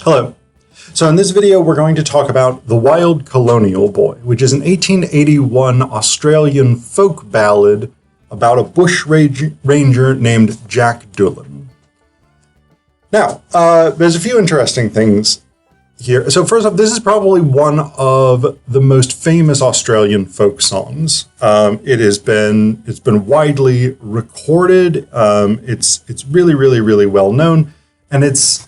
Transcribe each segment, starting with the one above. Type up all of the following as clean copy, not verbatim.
Hello. So in this video, we're going to talk about The Wild Colonial Boy, which is an 1881 Australian folk ballad about a bushranger named Jack Doolan. Now, there's a few interesting things here. So first off, this is probably one of the most famous Australian folk songs. It's been widely recorded. It's really well known, and it's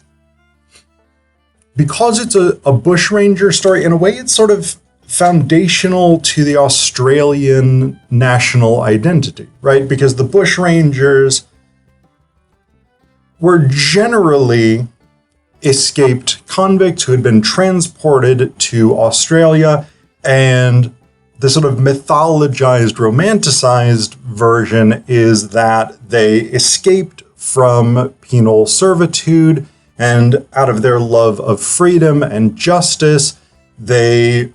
because it's a bushranger story. In a way, it's sort of foundational to the Australian national identity, right? Because the bushrangers were generally escaped convicts who had been transported to Australia, and the sort of mythologized, romanticized version is that they escaped from penal servitude, and out of their love of freedom and justice, they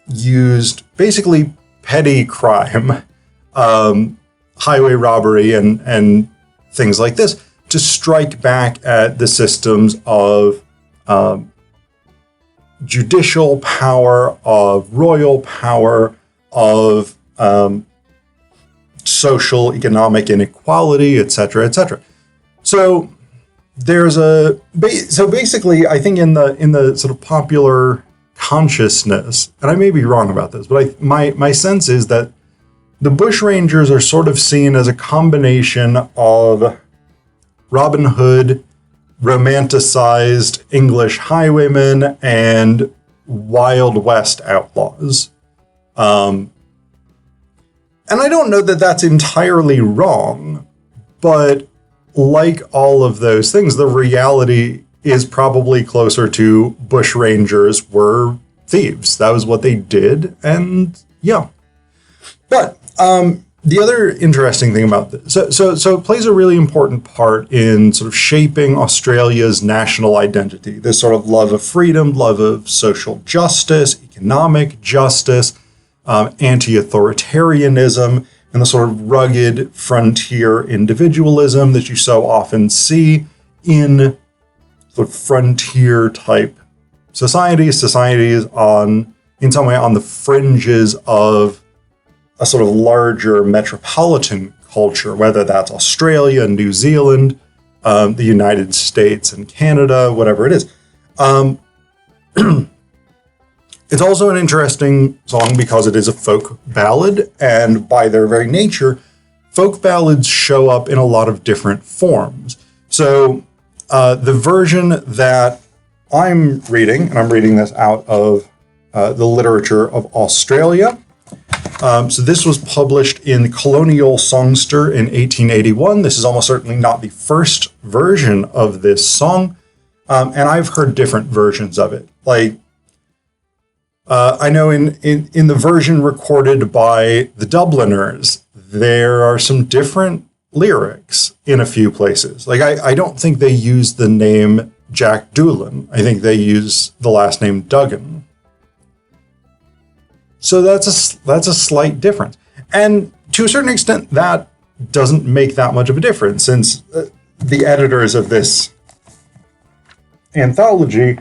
used basically petty crime, highway robbery and things like this, to strike back at the systems of judicial power, of royal power, of social, economic inequality, etc., etc. So basically, I think in the sort of popular consciousness, and I may be wrong about this, but my sense is that the bushrangers are sort of seen as a combination of Robin Hood, romanticized English highwaymen, and Wild West outlaws. And I don't know that that's entirely wrong, but like all of those things, the reality is probably closer to bushrangers were thieves. That was what they did, and yeah. But the other interesting thing about this, so it plays a really important part in sort of shaping Australia's national identity. This sort of love of freedom, love of social justice, economic justice, anti-authoritarianism, and the sort of rugged frontier individualism that you so often see in sort of frontier type societies in some way on the fringes of a sort of larger metropolitan culture, whether that's Australia, New Zealand, the United States and Canada, whatever it is. It's also an interesting song because it is a folk ballad, and by their very nature, folk ballads show up in a lot of different forms. So the version that I'm reading, and I'm reading this out of the literature of Australia. So this was published in Colonial Songster in 1881. This is almost certainly not the first version of this song, and I've heard different versions of it. I know in the version recorded by the Dubliners, there are some different lyrics in a few places. I don't think they use the name Jack Doolan. I think they use the last name Duggan. So that's a slight difference. And to a certain extent, that doesn't make that much of a difference, since the editors of this anthology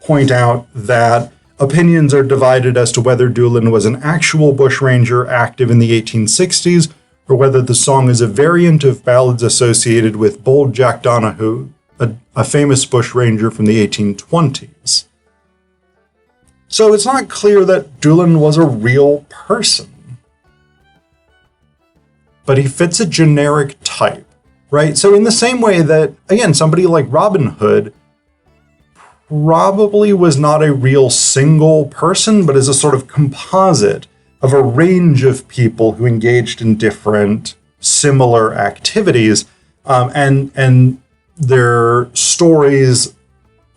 point out that opinions are divided as to whether Doolan was an actual bushranger active in the 1860s, or whether the song is a variant of ballads associated with Bold Jack Donahue, a famous bushranger from the 1820s. So it's not clear that Doolan was a real person, but he fits a generic type, right? So in the same way that, again, somebody like Robin Hood probably was not a real single person, but is a sort of composite of a range of people who engaged in different similar activities, and their stories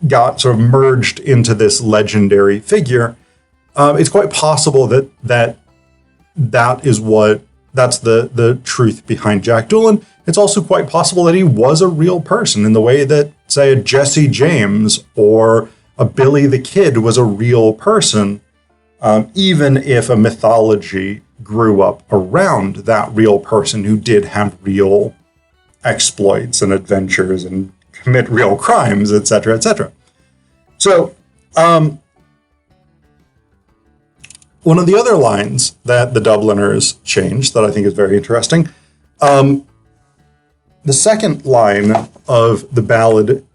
got sort of merged into this legendary figure. It's quite possible that's the truth behind Jack Doolan. It's also quite possible that he was a real person in the way that, say, a Jesse James or a Billy the Kid was a real person, even if a mythology grew up around that real person who did have real exploits and adventures and commit real crimes, etc., etc. So, one of the other lines that the Dubliners changed that I think is very interesting, the second line of the ballad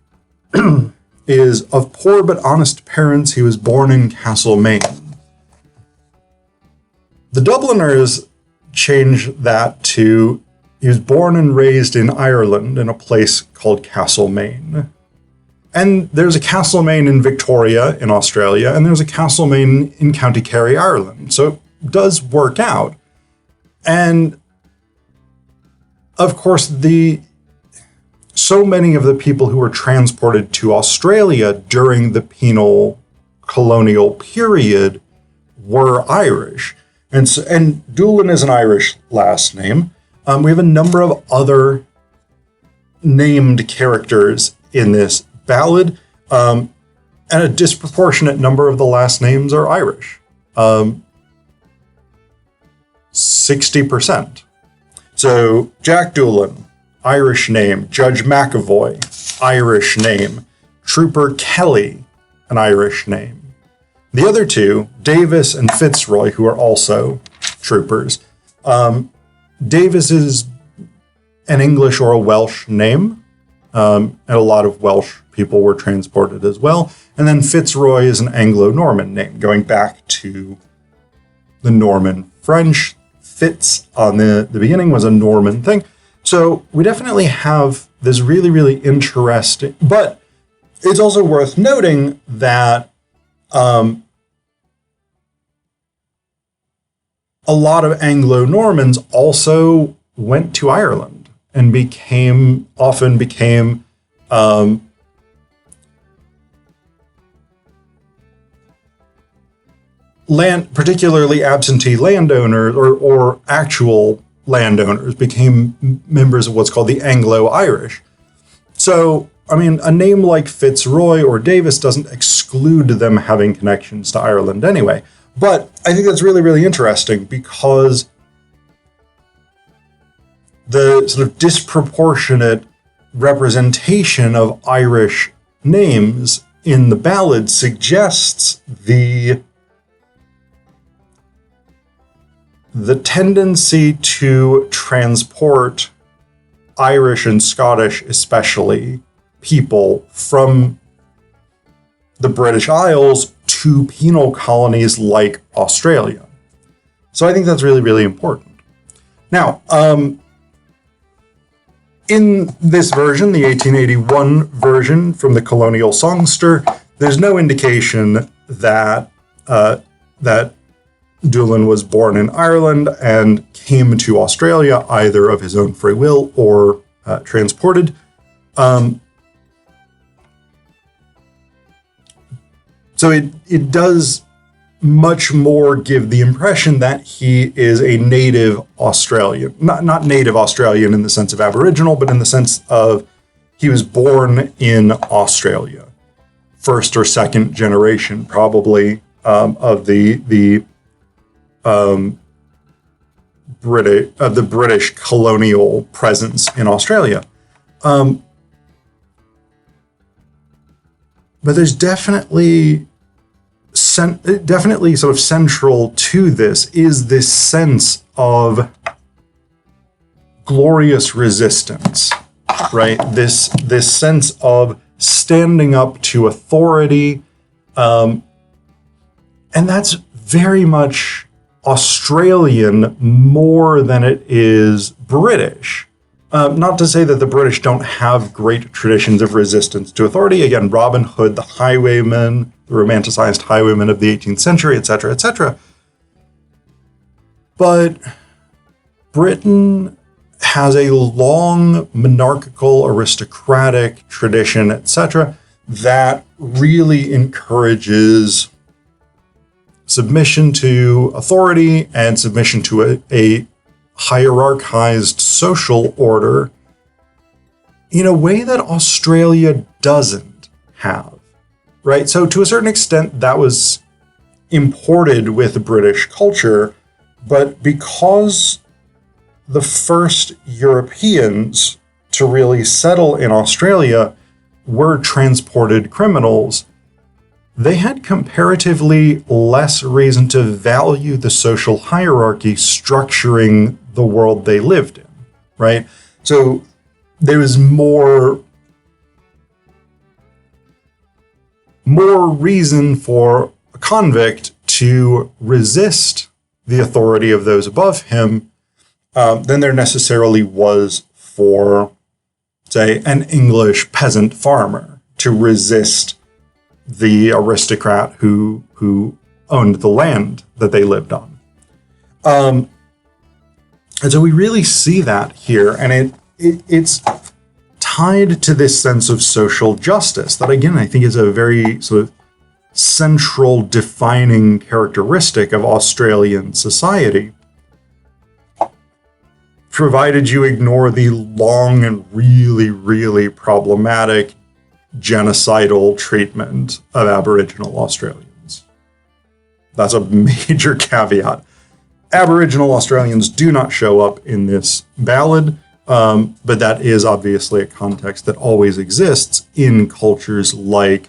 is, "Of poor but honest parents, he was born in Castlemaine." The Dubliners changed that to, "He was born and raised in Ireland in a place called Castlemaine." And there's a Castlemaine in Victoria in Australia, and there's a Castlemaine in County Kerry, Ireland. So it does work out. And of course, so many of the people who were transported to Australia during the penal colonial period were Irish. And Doolin is an Irish last name. We have a number of other named characters in this ballad, and a disproportionate number of the last names are Irish. 60%. So Jack Doolin, Irish name. Judge McAvoy, Irish name. Trooper Kelly, an Irish name. The other two, Davis and Fitzroy, who are also troopers. Davis is an English or a Welsh name, and a lot of Welsh people were transported as well. And then Fitzroy is an Anglo-Norman name, going back to the Norman French. Fitz on the beginning was a Norman thing. So we definitely have this really, really interesting, but it's also worth noting that a lot of Anglo-Normans also went to Ireland and often became particularly absentee landowners or actual landowners became members of what's called the Anglo-Irish. So, I mean, a name like Fitzroy or Davis doesn't exclude them having connections to Ireland anyway. But I think that's really, really interesting because the sort of disproportionate representation of Irish names in the ballad suggests the tendency to transport Irish and Scottish, especially, people from the British Isles to penal colonies like Australia. So I think that's really, really important. Now, in this version, the 1881 version from the Colonial Songster, there's no indication that Doolin was born in Ireland and came to Australia either of his own free will or transported. So it does much more give the impression that he is a native Australian. Not native Australian in the sense of Aboriginal, but in the sense of he was born in Australia. First or second generation, probably, of the British colonial presence in Australia. But there's definitely sort of central to this is this sense of glorious resistance, right? This sense of standing up to authority, and that's very much Australian more than it is British. Not to say that the British don't have great traditions of resistance to authority. Again, Robin Hood, the highwayman, the romanticized highwayman of the 18th century, etc., etc. But Britain has a long monarchical, aristocratic tradition, etc., that really encourages submission to authority and submission to a hierarchized social order in a way that Australia doesn't have, right? So to a certain extent, that was imported with British culture, but because the first Europeans to really settle in Australia were transported criminals, they had comparatively less reason to value the social hierarchy structuring the world they lived in, right? So there was more reason for a convict to resist the authority of those above him than there necessarily was for, say, an English peasant farmer to resist the aristocrat who owned the land that they lived on. And so we really see that here, and it's tied to this sense of social justice that, again, I think is a very sort of central defining characteristic of Australian society, provided you ignore the long and really, really problematic genocidal treatment of Aboriginal Australians. That's a major caveat. Aboriginal Australians do not show up in this ballad, but that is obviously a context that always exists in cultures like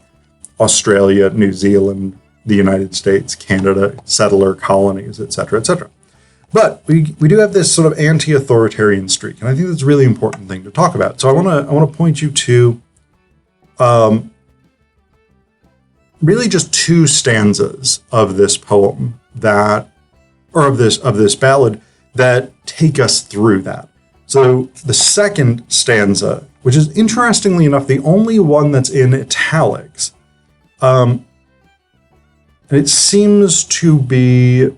Australia, New Zealand, the United States, Canada, settler colonies, etc., etc. But we do have this sort of anti-authoritarian streak, and I think that's a really important thing to talk about. So I want to point you to really just two stanzas of this poem of this ballad that take us through that. So the second stanza, which is interestingly enough the only one that's in italics, and it seems to be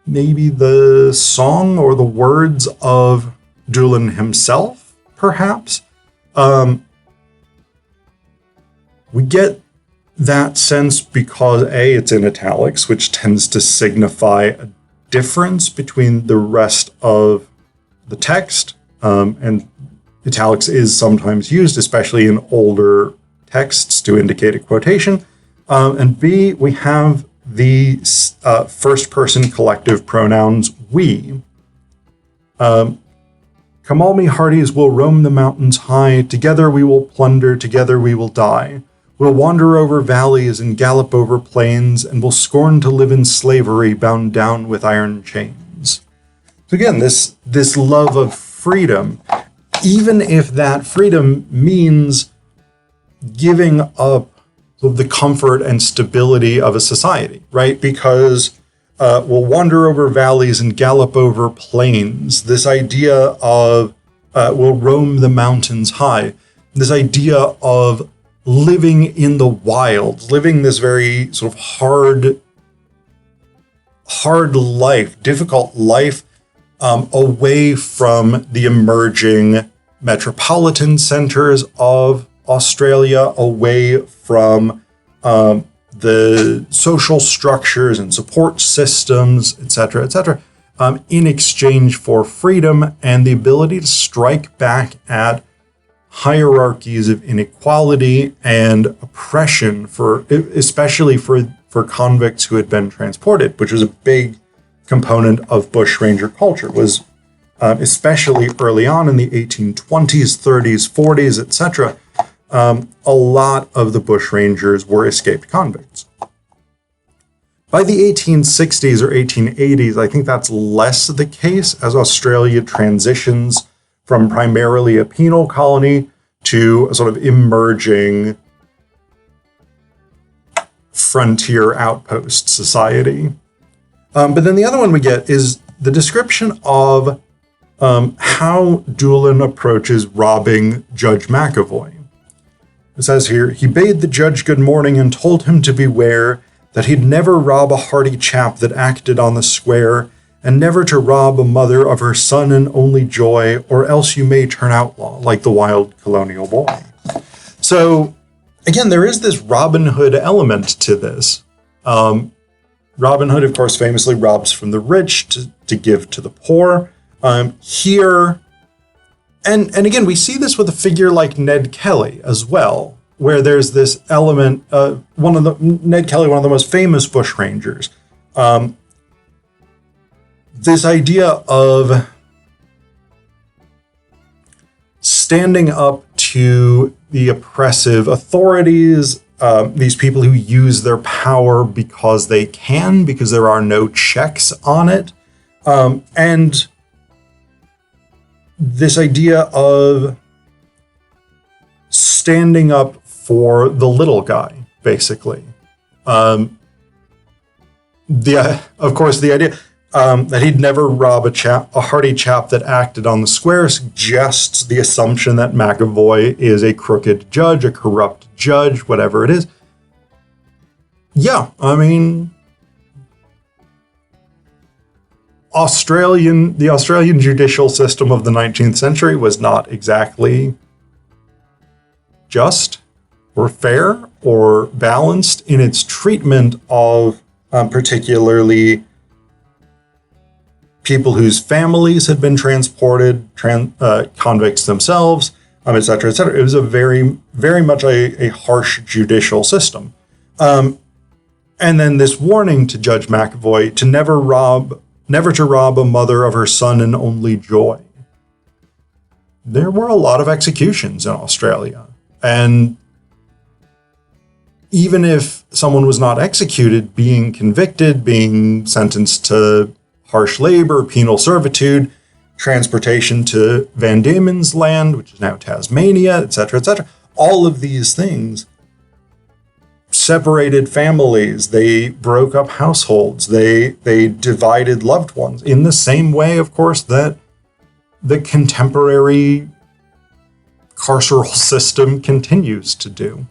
maybe the song or the words of Doolan himself, perhaps. We get that sense because it's in italics, which tends to signify a difference between the rest of the text, and italics is sometimes used, especially in older texts, to indicate a quotation. And B, we have the first-person collective pronouns we. Come all me hearties, we'll roam the mountains high, together we will plunder, together we will die. We'll wander over valleys and gallop over plains, and we'll scorn to live in slavery, bound down with iron chains. So again, this love of freedom, even if that freedom means giving up the comfort and stability of a society, right? Because we'll wander over valleys and gallop over plains. This idea of we'll roam the mountains high. This idea of living in the wild, living this very sort of hard life, difficult life, away from the emerging metropolitan centers of Australia, away from the social structures and support systems, etc., in exchange for freedom and the ability to strike back at hierarchies of inequality and oppression, especially for convicts who had been transported, which was a big component of Bushranger culture, was especially early on in the 1820s, 30s, 40s, etc., a lot of the Bushrangers were escaped convicts. By the 1860s or 1880s, I think that's less the case as Australia transitions from primarily a penal colony to a sort of emerging frontier outpost society. But then the other one we get is the description of how Doolan approaches robbing Judge McAvoy. It says here, he bade the judge good morning and told him to beware that he'd never rob a hearty chap that acted on the square, and never to rob a mother of her son and only joy, or else you may turn outlaw like the Wild Colonial Boy. So, again, there is this Robin Hood element to this. Robin Hood, of course, famously robs from the rich to give to the poor. Here, and again, we see this with a figure like Ned Kelly as well, where there's this element, Ned Kelly, one of the most famous bushrangers, this idea of standing up to the oppressive authorities, these people who use their power because they can, because there are no checks on it. And this idea of standing up for the little guy, basically. Of course, the idea that he'd never rob a hardy chap that acted on the square suggests the assumption that McAvoy is a crooked judge, a corrupt judge, whatever it is. Yeah, I mean, the Australian judicial system of the 19th century was not exactly just or fair or balanced in its treatment of particularly people whose families had been transported, convicts themselves, et cetera, et cetera. It was a very, very much a harsh judicial system. And then this warning to Judge McAvoy to never to rob a mother of her son and only joy. There were a lot of executions in Australia. And even if someone was not executed, being convicted, being sentenced to harsh labor, penal servitude, transportation to Van Diemen's Land, which is now Tasmania, et cetera, all of these things separated families. They broke up households. They divided loved ones in the same way, of course, that the contemporary carceral system continues to do.